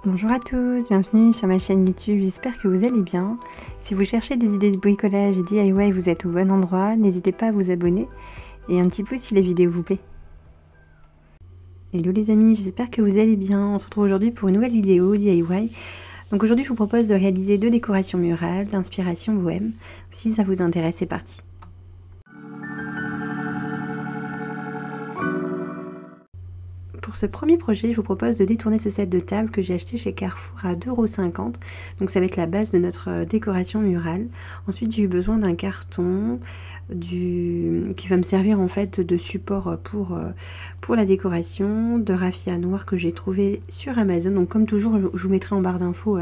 Bonjour à tous, bienvenue sur ma chaîne YouTube, j'espère que vous allez bien. Si vous cherchez des idées de bricolage et DIY, vous êtes au bon endroit, n'hésitez pas à vous abonner et un petit pouce si la vidéo vous plaît. Hello les amis, j'espère que vous allez bien. On se retrouve aujourd'hui pour une nouvelle vidéo DIY. Donc aujourd'hui je vous propose de réaliser 2 décorations murales d'inspiration bohème. Si ça vous intéresse, c'est parti. Pour ce premier projet, je vous propose de détourner ce set de table que j'ai acheté chez Carrefour à 2,50 €. Donc ça va être la base de notre décoration murale. Ensuite, j'ai eu besoin d'un carton qui va me servir en fait de support pour la décoration, de raffia noir que j'ai trouvé sur Amazon. Donc comme toujours, je vous mettrai en barre d'infos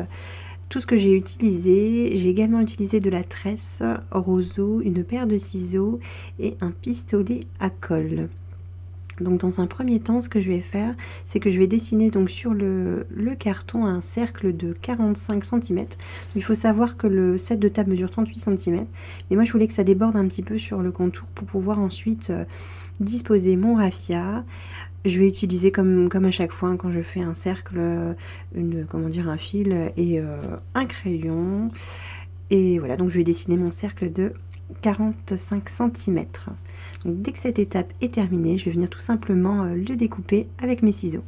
tout ce que j'ai utilisé. J'ai également utilisé de la tresse roseau, une paire de ciseaux et un pistolet à colle. Donc dans un premier temps, ce que je vais faire, c'est que je vais dessiner donc sur le carton un cercle de 45 cm. Il faut savoir que le set de table mesure 38 cm, mais moi je voulais que ça déborde un petit peu sur le contour pour pouvoir ensuite disposer mon raffia. Je vais utiliser comme à chaque fois quand je fais un cercle, un fil et un crayon. Et voilà, donc je vais dessiner mon cercle de 45 cm. Donc dès que cette étape est terminée, je vais venir tout simplement le découper avec mes ciseaux.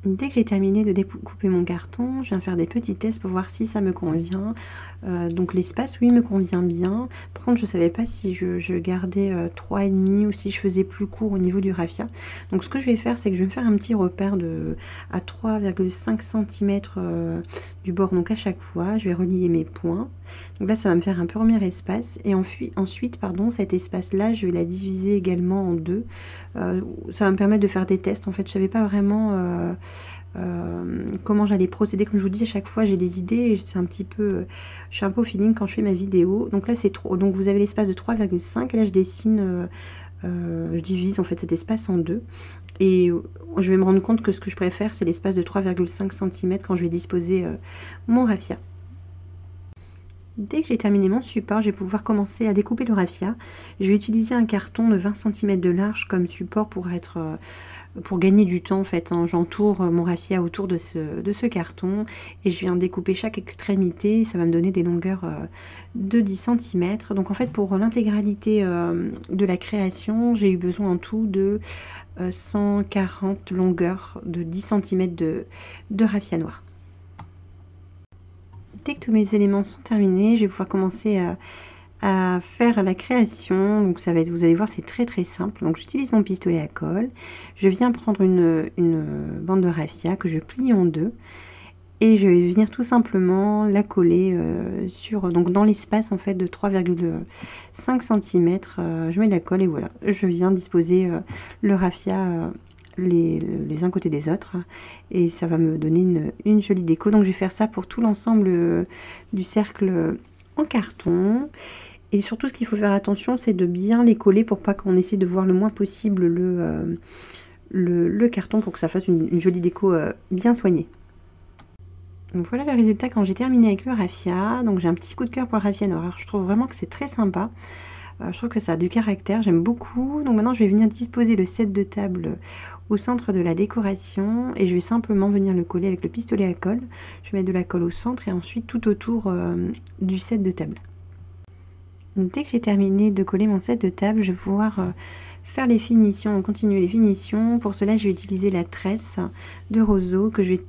Dès que j'ai terminé de découper mon carton, je viens faire des petits tests pour voir si ça me convient. Donc l'espace, oui, me convient bien. Par contre, je ne savais pas si je gardais 3,5 ou si je faisais plus court au niveau du raffia. Donc ce que je vais faire, c'est que je vais me faire un petit repère à 3,5 cm du bord, donc à chaque fois. Je vais relier mes points. Donc là, ça va me faire un premier espace. Et ensuite, cet espace-là, je vais la diviser également en deux. Ça va me permettre de faire des tests. En fait, je ne savais pas vraiment comment j'allais procéder. Comme je vous dis, à chaque fois j'ai des idées et c'est un petit peu je suis un peu au feeling quand je fais ma vidéo. Donc là c'est trop, donc vous avez l'espace de 3,5 et là je dessine je divise en fait cet espace en deux et je vais me rendre compte que ce que je préfère c'est l'espace de 3,5 cm quand je vais disposer mon raffia. Dès que j'ai terminé mon support, je vais pouvoir commencer à découper le raffia. Je vais utiliser un carton de 20 cm de large comme support pour gagner du temps en fait. Hein. J'entoure mon raffia autour de ce carton et je viens découper chaque extrémité. Ça va me donner des longueurs de 10 cm. Donc en fait pour l'intégralité de la création, j'ai eu besoin en tout de 140 longueurs de 10 cm de raffia noir. Dès que tous mes éléments sont terminés, je vais pouvoir commencer à faire la création. Donc ça va être, vous allez voir, c'est très simple. Donc j'utilise mon pistolet à colle. Je viens prendre une bande de raffia que je plie en deux et je vais venir tout simplement la coller donc dans l'espace en fait de 3,5 cm. Je mets de la colle et voilà, je viens disposer le raffia les uns côté des autres et ça va me donner une jolie déco. Donc je vais faire ça pour tout l'ensemble du cercle en carton. Et surtout ce qu'il faut faire attention, c'est de bien les coller pour pas qu'on essaie de voir le moins possible le carton pour que ça fasse une jolie déco bien soignée. Donc voilà le résultat quand j'ai terminé avec le raffia. Donc j'ai un petit coup de cœur pour le raffia noir. Alors, je trouve vraiment que c'est très sympa. Je trouve que ça a du caractère, j'aime beaucoup. Donc maintenant je vais venir disposer le set de table au centre de la décoration et je vais simplement venir le coller avec le pistolet à colle. Je vais mettre de la colle au centre et ensuite tout autour du set de table. Donc, dès que j'ai terminé de coller mon set de table, je vais pouvoir faire les finitions, continuer les finitions. Pour cela je vais utiliser la tresse de roseau que je vais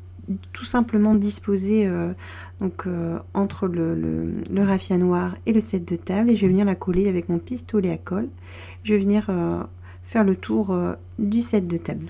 tout simplement disposer entre le raffia noir et le set de table et je vais venir la coller avec mon pistolet à colle. Je vais venir faire le tour du set de table.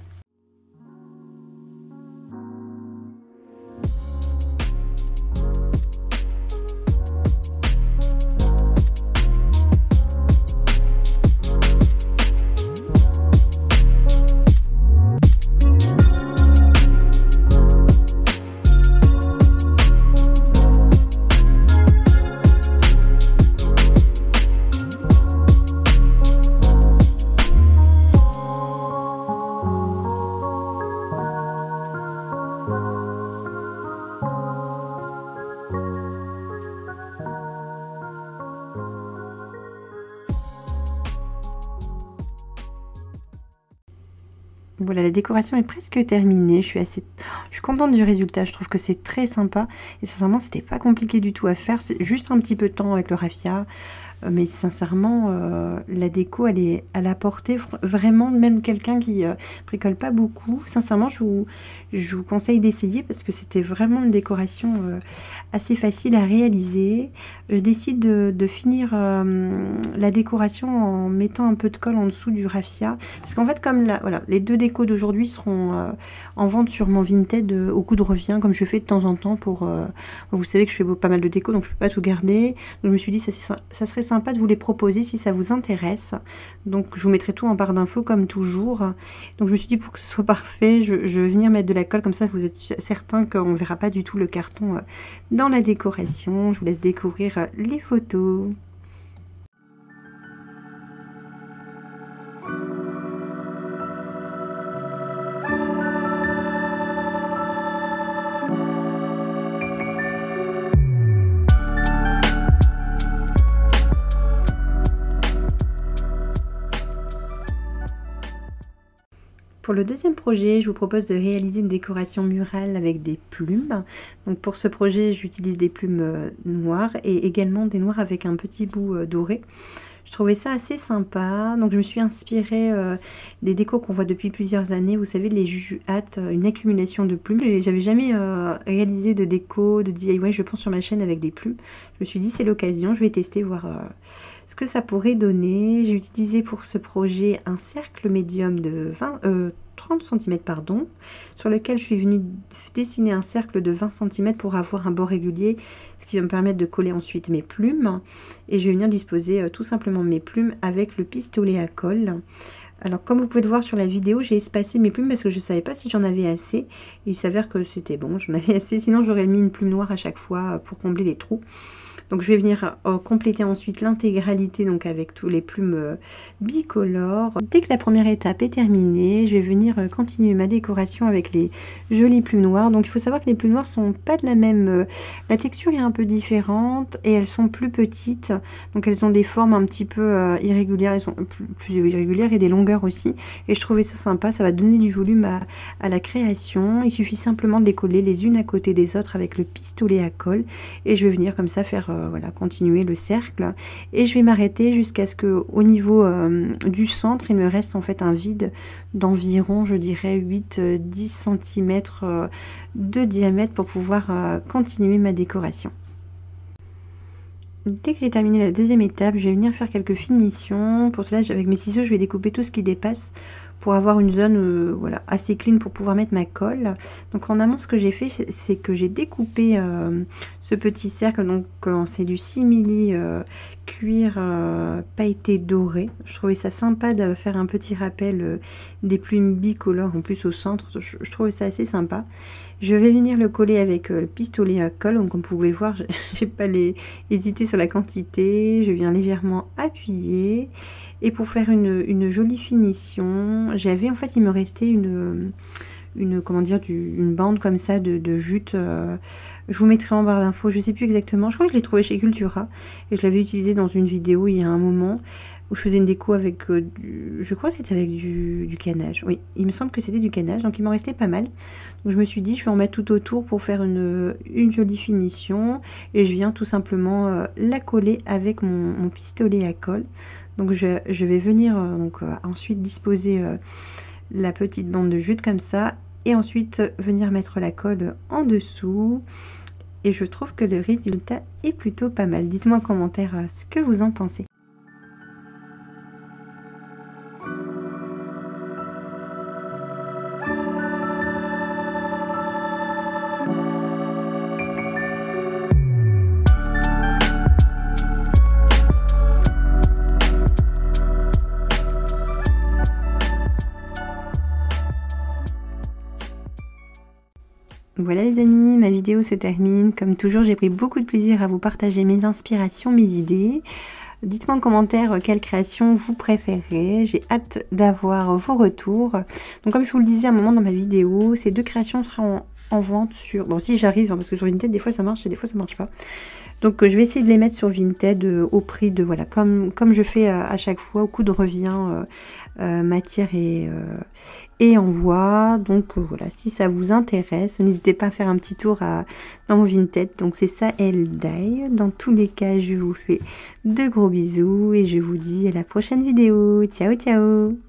Voilà, la décoration est presque terminée. Je suis contente du résultat. Je trouve que c'est très sympa. Et sincèrement, c'était pas compliqué du tout à faire. C'est juste un petit peu de temps avec le raffia. Mais sincèrement, la déco, elle est à la portée vraiment, même quelqu'un qui bricole pas beaucoup. Sincèrement, je vous conseille d'essayer parce que c'était vraiment une décoration assez facile à réaliser. Je décide de finir la décoration en mettant un peu de colle en dessous du raffia. Parce qu'en fait, comme voilà, les deux décos d'aujourd'hui seront en vente sur mon Vinted au coût de revient, comme je fais de temps en temps pour... vous savez que je fais pas mal de déco, donc je peux pas tout garder. Donc je me suis dit, ça serait sympa de vous les proposer si ça vous intéresse. Donc je vous mettrai tout en barre d'infos comme toujours. Donc je me suis dit, pour que ce soit parfait, je vais venir mettre de la colle, comme ça vous êtes certain qu'on ne verra pas du tout le carton dans la décoration. Je vous laisse découvrir les photos. Pour le deuxième projet, je vous propose de réaliser une décoration murale avec des plumes. Donc pour ce projet, j'utilise des plumes noires et également des noirs avec un petit bout doré. Je trouvais ça assez sympa, donc je me suis inspirée des décos qu'on voit depuis plusieurs années. Vous savez, les Juju Hat, une accumulation de plumes. J'avais jamais réalisé de déco, de DIY, je pense, sur ma chaîne avec des plumes. Je me suis dit, c'est l'occasion, je vais tester, voir ce que ça pourrait donner. J'ai utilisé pour ce projet un cercle médium de 30 cm, pardon, sur lequel je suis venue dessiner un cercle de 20 cm pour avoir un bord régulier, ce qui va me permettre de coller ensuite mes plumes. Et je vais venir disposer tout simplement mes plumes avec le pistolet à colle. Alors comme vous pouvez le voir sur la vidéo, j'ai espacé mes plumes parce que je ne savais pas si j'en avais assez. Il s'avère que c'était bon, j'en avais assez, sinon j'aurais mis une plume noire à chaque fois pour combler les trous. Donc je vais venir compléter ensuite l'intégralité, donc avec tous les plumes bicolores. Dès que la première étape est terminée, je vais venir continuer ma décoration avec les jolies plumes noires. Donc il faut savoir que les plumes noires sont pas de la même... la texture est un peu différente et elles sont plus petites. Donc elles ont des formes un petit peu irrégulières, elles sont plus irrégulières et des longueurs aussi. Et je trouvais ça sympa, ça va donner du volume à la création. Il suffit simplement de les coller les unes à côté des autres avec le pistolet à colle. Et je vais venir comme ça faire... voilà, continuer le cercle et je vais m'arrêter jusqu'à ce que au niveau du centre il me reste en fait un vide d'environ, je dirais, 8-10 cm de diamètre pour pouvoir continuer ma décoration. Dès que j'ai terminé la deuxième étape, je vais venir faire quelques finitions. Pour cela, avec mes ciseaux, je vais découper tout ce qui dépasse pour avoir une zone voilà, assez clean pour pouvoir mettre ma colle. Donc en amont, ce que j'ai fait, c'est que j'ai découpé ce petit cercle. Donc c'est du simili cuir pailleté doré. Je trouvais ça sympa de faire un petit rappel des plumes bicolores en plus au centre. Je trouvais ça assez sympa. Je vais venir le coller avec le pistolet à colle. Donc comme vous pouvez voir, j'ai pas hésité sur la quantité. Je viens légèrement appuyer. Et pour faire une jolie finition, j'avais en fait, il me restait comment dire, une bande comme ça de jute. Je vous mettrai en barre d'infos, je sais plus exactement. Je crois que je l'ai trouvé chez Cultura et je l'avais utilisé dans une vidéo il y a un moment où je faisais une déco avec je crois que c'était avec du canage. Oui, il me semble que c'était du canage, donc il m'en restait pas mal. Donc je me suis dit, je vais en mettre tout autour pour faire une jolie finition et je viens tout simplement la coller avec mon pistolet à colle. Donc je vais venir ensuite disposer la petite bande de jute comme ça et ensuite venir mettre la colle en dessous. Et je trouve que le résultat est plutôt pas mal. Dites-moi en commentaire ce que vous en pensez. Voilà les amis, ma vidéo se termine. Comme toujours, j'ai pris beaucoup de plaisir à vous partager mes inspirations, mes idées. Dites-moi en commentaire quelle création vous préférez. J'ai hâte d'avoir vos retours. Donc comme je vous le disais à un moment dans ma vidéo, ces deux créations seront en vente sur... Bon, si j'arrive, hein, parce que sur Vinted, des fois ça marche et des fois ça marche pas. Donc je vais essayer de les mettre sur Vinted au prix de, voilà, comme je fais à chaque fois, au coût de revient matière et envoi. Donc voilà, si ça vous intéresse, n'hésitez pas à faire un petit tour dans mon Vinted. Donc c'est ça, Elle Dye. Dans tous les cas, je vous fais de gros bisous et je vous dis à la prochaine vidéo. Ciao, ciao!